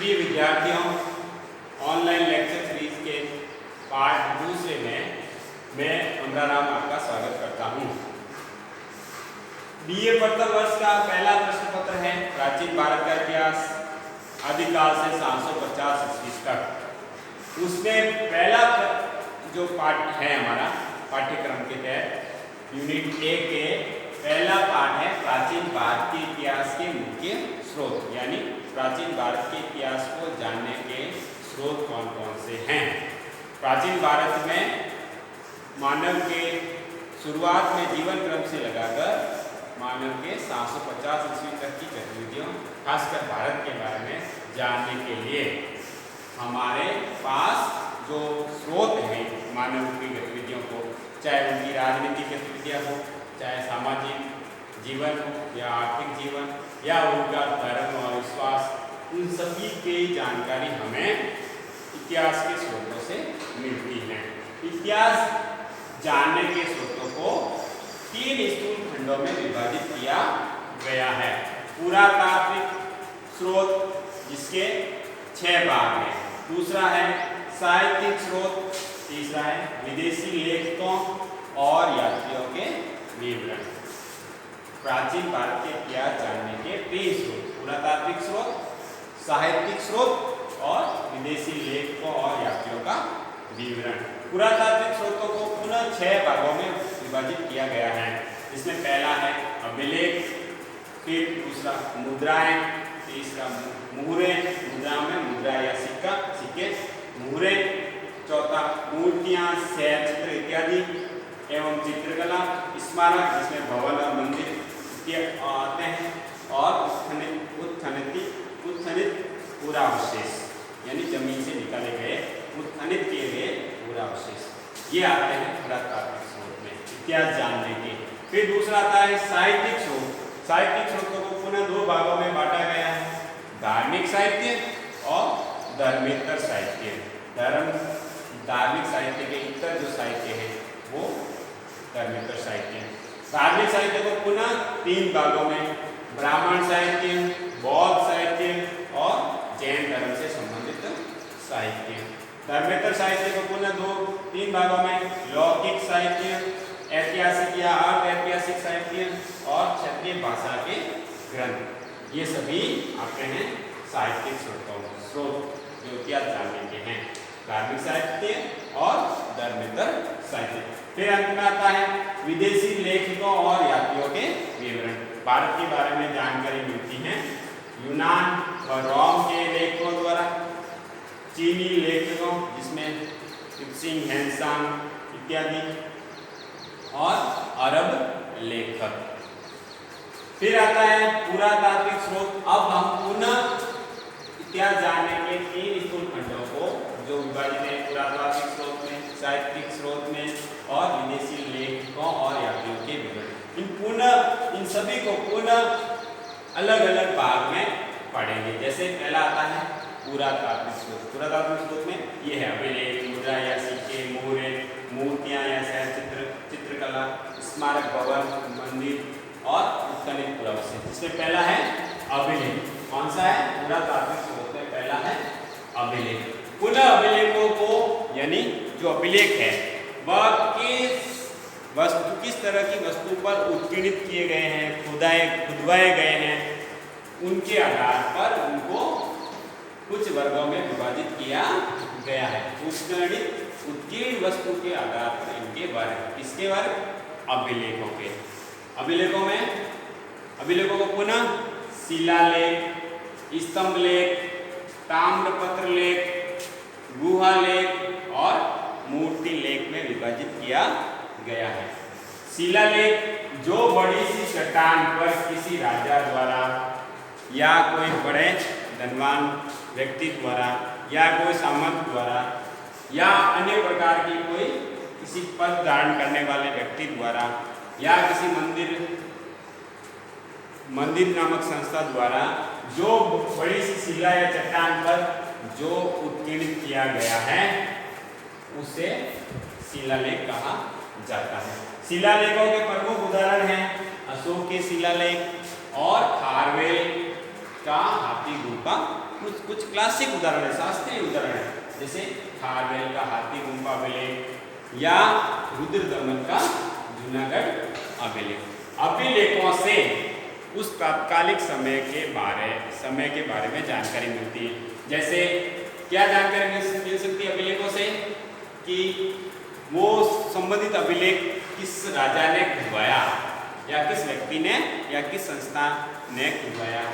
प्रिय विद्यार्थियों, online lecture series के पार्ट दूसरे में मैं अमराराम आपका स्वागत करता हूँ। बीए प्रथम वर्ष का पहला प्रश्न पत्र है प्राचीन भारत का इतिहास आदिकाल से 750 ईस्वी तक। उसमें पहला जो पाठ है हमारा पाठ्यक्रम के तहत यूनिट 1 के पहला पाठ है प्राचीन भारत के इतिहास के मुख्य स्रोत, यानी प्राचीन भारत के इतिहास को जानने के स्रोत कौन कौन से हैं। प्राचीन भारत में मानव के शुरुआत में जीवन क्रम से लगाकर मानव के 750 ईस्वी तक की गतिविधियों, खासकर भारत के बारे में जानने के लिए हमारे पास जो स्रोत हैं मानव की गतिविधियों को, चाहे उनकी राजनीतिक गतिविधियाँ हो, चाहे सामाजिक जीवन हो या आर्थिक जीवन या उनका धर्म और विश्वास, उन सभी की जानकारी हमें इतिहास के स्रोतों से मिलती है। इतिहास जानने के स्रोतों को 3 स्थूल खंडों में विभाजित किया गया है। पुरातात्विक स्रोत जिसके 6 भाग हैं, दूसरा है साहित्यिक स्रोत, तीसरा है विदेशी लेखकों और यात्रियों के विवरण। प्राचीन भारत के इतिहास जानने के 3 स्रोत, पुरातात्विक स्रोत, साहित्यिक स्रोत और विदेशी लेखकों और यात्रियों का विवरण। पुरातात्विक स्रोतों को पुनः 6 भागों में विभाजित किया गया है, जिसमें पहला है अभिलेख, फिर दूसरा मुद्राएं, तीसरा मुहरे, मुद्रा में मुद्रा या सिक्का, सिक्के, मुहरे, चौथा मूर्तियां, शैल चित्र इत्यादि एवं चित्रकला, स्मारक जिसमें भवन और मंदिर आते हैं, और उत्खनित पुरावशेष यानी जमीन से निकाले गए उत्खनित किए गए पुरावशेष, ये आते हैं पुरातात्विक स्रोत में इतिहास जानने के। फिर दूसरा आता है साहित्यिक स्रोत। साहित्यिक स्रोतों को पुनः 2 भागों में बांटा गया है, धार्मिक साहित्य और धर्मेतर साहित्य। धार्मिक साहित्य के इतर जो साहित्य है वो धर्मेतर साहित्य। धार्मिक साहित्य को पुनः 3 भागों में, ब्राह्मण साहित्य, बौद्ध साहित्य और जैन धर्म से संबंधित साहित्य। धर्मेतर साहित्य को पुनः 3 भागों में, लौकिक साहित्य, ऐतिहासिक या अर्ध ऐतिहासिक साहित्य और क्षत्रिय भाषा के ग्रंथ, ये सभी आते हैं साहित्यिक स्रोत जो इतिहास जानने के हैं, धार्मिक साहित्य और धर्मेतर साहित्य। फिर अंत में आता है विदेशी लेखकों और यात्रियों के विवरण। भारत के बारे में जानकारी मिलती है यूनान व रोम के लेखकों द्वारा, चीनी लेखकों जिसमें त्सिंग हेनसांग इत्यादि, और अरब लेखक। फिर आता है पुरातात्विक स्रोत। अब हम पुनः इतिहास जानने के 3 स्थूल खंडों को जो विभाजित है पुरातात्विक स्रोत में, साहित्यिक स्रोत में और विदेशी लेखकों और यात्रियों के विवरण, इन सभी को पुनः अलग अलग भाग में पढ़ेंगे। जैसे पहला आता है पुरातात्विक स्रोत। पुरातात्विक स्रोत में ये है अभिलेख, मुद्रा या सिक्के, मुहरे, मूर्तियां या शैल चित्र, चित्रकला, स्मारक, भवन, मंदिर और उत्खनित पुरावशेष। इसमें पहला है अभिलेख। कौन सा है? पुरातात्विक स्रोत में पहला है अभिलेख। पुनः अभिलेखों को, यानी जो अभिलेख है वह किस तरह की वस्तु पर उत्कीर्णित किए गए हैं, खुदवाए गए हैं, उनके आधार पर उनको कुछ वर्गों में विभाजित किया गया है। उत्कीर्ण वस्तु के आधार पर इनके वर्ग, किसके वर्ग? अभिलेखों के। अभिलेखों को पुनः शिलालेख, स्तंभ लेख, ताम्रपत्र लेख, गुहा लेख और मूर्ति लेख में विभाजित किया गया है। शिलालेख जो बड़ी सी चट्टान पर किसी राजा द्वारा या कोई बड़े धनवान व्यक्ति द्वारा या कोई सामंत द्वारा या अन्य प्रकार की कोई किसी पद धारण करने वाले व्यक्ति द्वारा या किसी मंदिर नामक संस्था द्वारा जो बड़ी सी शिला या चट्टान पर जो उत्कीर्णित किया गया है उसे शिलालेख कहा जाता है। शिलालेखों के प्रमुख उदाहरण हैं अशोक के शिलालेख और खारवेल का हाथी गुफा कुछ क्लासिक उदाहरण है, शास्त्रीय उदाहरण है, जैसे खारवेल का हाथी गुम्फा अभिलेख या रुद्रदमन का जूनागढ़ अभिलेख। अभिलेखों से उस तात्कालिक समय के बारे में जानकारी मिलती है। जैसे क्या जानकारी मिल सकती है अभिलेखों से कि वो संबंधित अभिलेख किस राजा ने खुलवाया या किस व्यक्ति ने या किस संस्था ने खुलवाया।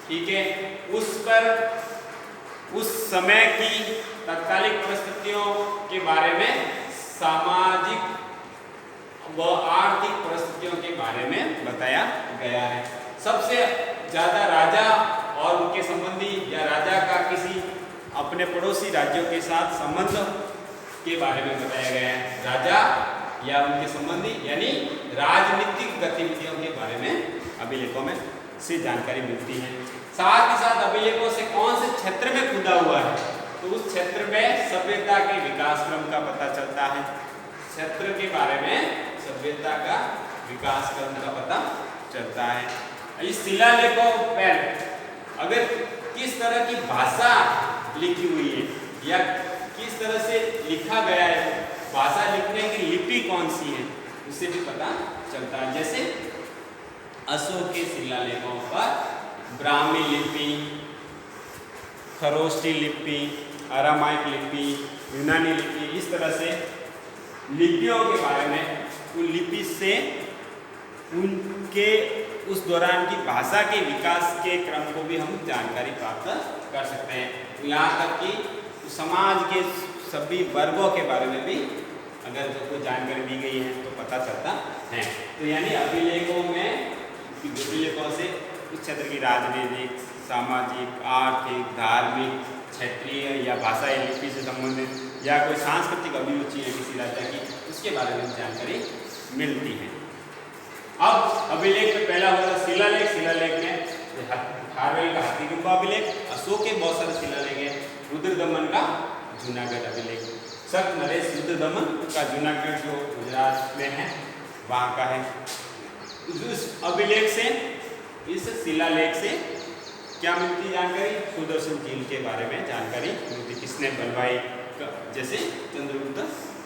ठीक है, उस पर उस समय की तात्कालिक परिस्थितियों के बारे में, सामाजिक व आर्थिक परिस्थितियों के बारे में बताया गया है। सबसे ज़्यादा राजा और उनके संबंधी या राजा का किसी अपने पड़ोसी राज्यों के साथ संबंध के बारे में बताया गया है। राजा या उनके संबंधी यानी राजनीतिक गतिविधियों के बारे में अभिलेखों में से जानकारी मिलती है। साथ ही साथ अभिलेखों से कौन से क्षेत्र में खुदा हुआ है तो उस क्षेत्र में सभ्यता के विकास क्रम का पता चलता है। क्षेत्र के बारे में सभ्यता का विकास क्रम का पता चलता है। इस शिलालेखों पर अगर किस तरह की भाषा लिखी हुई है या किस तरह से लिखा गया है, भाषा लिखने की लिपि कौन सी है उससे भी पता चलता है। जैसे अशोक के शिलालेखों पर ब्राह्मी लिपि, खरोष्टी लिपि, अरामाइक लिपि, यूनानी लिपि, इस तरह से लिपियों के बारे में, उन लिपि से उनके उस दौरान की भाषा के विकास के क्रम को भी हम जानकारी प्राप्त कर सकते हैं। यहाँ तक कि समाज के सभी वर्गों के बारे में भी अगर जो कोई जानकारी दी गई है तो पता चलता है। तो यानी अभिलेखों से उस क्षेत्र की राजनीतिक, सामाजिक, आर्थिक, धार्मिक, क्षेत्रीय या भाषाई लिपि से संबंधित या कोई सांस्कृतिक अभिरुचि है किसी राज्य की, उसके बारे में जानकारी मिलती है। अब अभिलेख में पहला होगा शिलालेख। शिलालेख में खारवेल का हाथी गुम्फा अभिलेख, अशोक के बहुत सारे शिलालेख है, रुद्रदमन का जूनागढ़ अभिलेख। सख्त नरेश रुद्रदमन का जूनागढ़ जो गुजरात में है वहाँ का है। इस अभिलेख से, इस शिलालेख से क्या मिलती जानकारी? सुदर्शन झील के बारे में जानकारी मिलती, किसने बनवाई, जैसे चंद्रगुप्त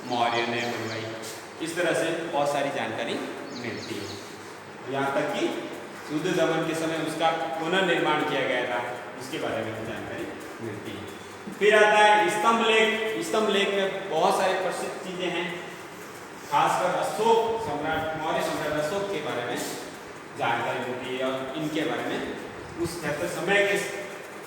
मौर्य ने बनवाई। इस तरह से बहुत सारी जानकारी मिलती है। यहाँ तक कि रुद्रदमन के समय उसका पुनर्निर्माण किया गया था, उसके बारे में जानकारी मिलती है। फिर आता है स्तंभ लेख। स्तंभ लेख में बहुत सारी प्रसिद्ध चीजें हैं, खासकर अशोक सम्राट, मौर्य सम्राट अशोक के बारे में जानकारी मिलती है और इनके बारे में उस समय के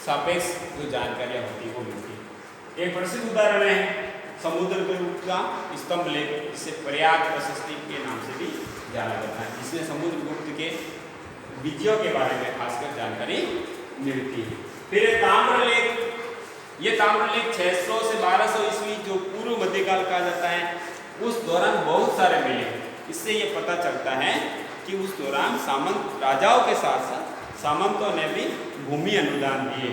सापेक्ष जो जानकारियाँ होती है वो मिलती है। एक प्रसिद्ध उदाहरण है समुद्रगुप्त का स्तंभ लेख, जिसे प्रयाग प्रशस्ति के नाम से भी जाना जाता है, जिसमें समुद्रगुप्त के विजयों के बारे में खासकर जानकारी मिलती है। फिर ताम्रलेख। ये ताम्रलेख 600 से 1200 ईस्वी जो पूर्व मध्यकाल कहा जाता है, उस दौरान बहुत सारे मिले। इससे ये पता चलता है कि उस दौरान सामंत राजाओं के साथ साथ सामंतों ने भी भूमि अनुदान दिए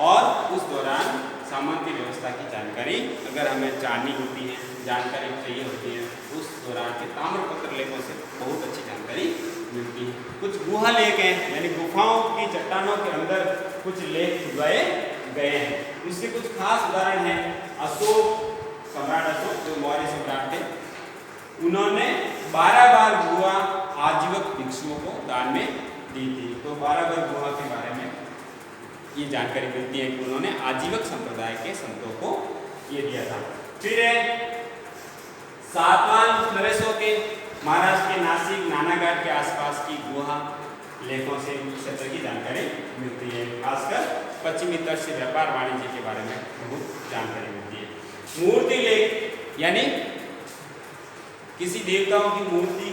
और उस दौरान सामंती व्यवस्था की जानकारी अगर हमें जाननी होती है, जानकारी चाहिए होती है, उस दौरान के ताम्रपत्र लेखों से बहुत अच्छी जानकारी मिलती है। कुछ गुहा लेख हैं, यानी गुफाओं की चट्टानों के अंदर कुछ लेख खुदवाए गए हैं। उसके कुछ खास उदाहरण हैं। अशोक, सम्राट अशोक जो मौर्य सम्राट थे, उन्होंने 12 बार गुहा आजीवक भिक्षुओं को दान में दी थी। तो 12 बार गुहा के बारे में ये जानकारी मिलती है कि उन्होंने आजीवक संप्रदाय के संतों को ये दिया था। फिर सातवाहन नरेशों के महाराष्ट्र के नासिक, नानाघाट के आसपास की गुहा लेखों से क्षेत्र की जानकारी मिलती है। खासकर पश्चिमी तट से व्यापार वाणिज्य के बारे में बहुत जानकारी मिलती है। मूर्ति लेख, यानी किसी देवताओं की मूर्ति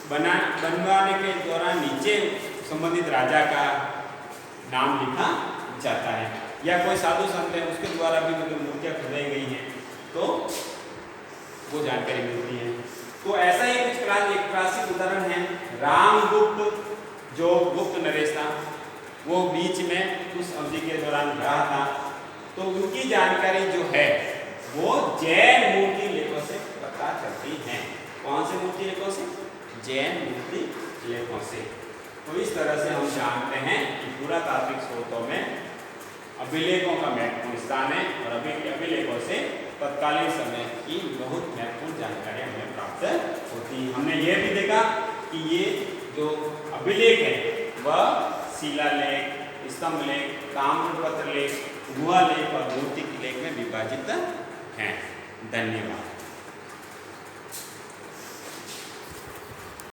बनवाने के दौरान नीचे संबंधित राजा का नाम लिखा जाता है, या कोई साधु संत है उसके द्वारा भी मतलब मूर्तियाँ खुदाई गई हैं तो वो जानकारी मिलती है। तो ऐसा ही कुछ क्लासिक उदाहरण है। रामगुप्त जो गुप्त नरेश था, वो बीच में उस अवधि के दौरान रहा था, तो उनकी जानकारी जो है वो जैन मूर्ति लेखों से पता चलती है। कौन से मूर्ति लेखों से? जैन मूर्ति लेखों से। तो इस तरह से हम जानते हैं कि पुरातात्विक स्रोतों में अभिलेखों का महत्वपूर्ण स्थान है और अभिलेखों से तत्कालीन समय की बहुत महत्वपूर्ण जानकारी हमें प्राप्त होती है। हमने यह भी देखा कि ये जो अभिलेख है वह शिलालेख, स्तंभ लेख, ताम्रपत्र लेख, गुहा लेख और मूर्तिक लेख में विभाजित हैं। धन्यवाद।